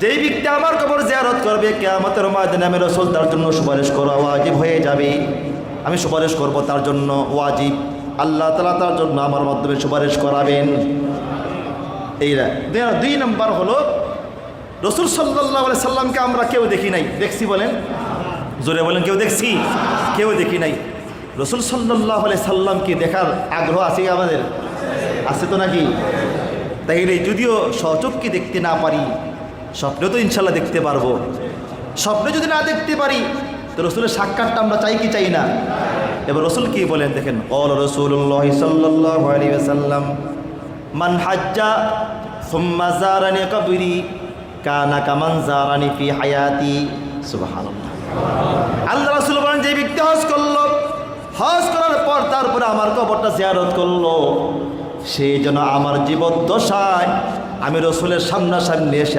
যেই ব্যক্তি আমার কবর জিয়ারত করবে কিয়ামতের ময়দানে আমি রাসূল তার জন্য সুপারিশ করা ওয়াজিব হয়ে যাবে। আমি সুপারিশ করব তার জন্য ওয়াজিব, আল্লাহ তাআলা তার জন্য আমার মাধ্যমে সুপারিশ করাবেন। এইরা দুই নাম্বার হলো রাসূল সাল্লাল্লাহু আলাইহি সাল্লামকে আমরা কেউ দেখি নাই, দেখছি বলেন, জোরে বলেন, কেউ দেখছি? কেউ দেখি নাই। রাসূল সাল্লাল্লাহু আলাইহি সাল্লামকে দেখার আগ্রহ আছে আমাদের? আছে তো নাকি? তাইলে যদিও সচক্ষে দেখতে না পারি, স্বপ্নে তো ইনশাল্লাহ দেখতে পারবো। স্বপ্নে যদি না দেখতে পারি তো রাসূলের সাক্ষাৎটা আমরা চাই কি চাই না? এবার রাসূল কি বলেন দেখেন, ক্বালা রাসূলুল্লাহ সাল্লাল্লাহু আলাইহি ওয়াসাল্লাম মান হাজ্জা সুম্মা যারানি কবরি কানা কামান যারানি ফি হায়াতি। সুবহানাল্লাহ। আল্লাহ রাসূল বলেন, যে ব্যক্তি হজ করলো, হজ করার পর তারপরে আমার কবরটা জিয়ারত করলো, সেই জন্য আমার জীবদ্দশায় আমি রাসূলের সামনাসামনি এসে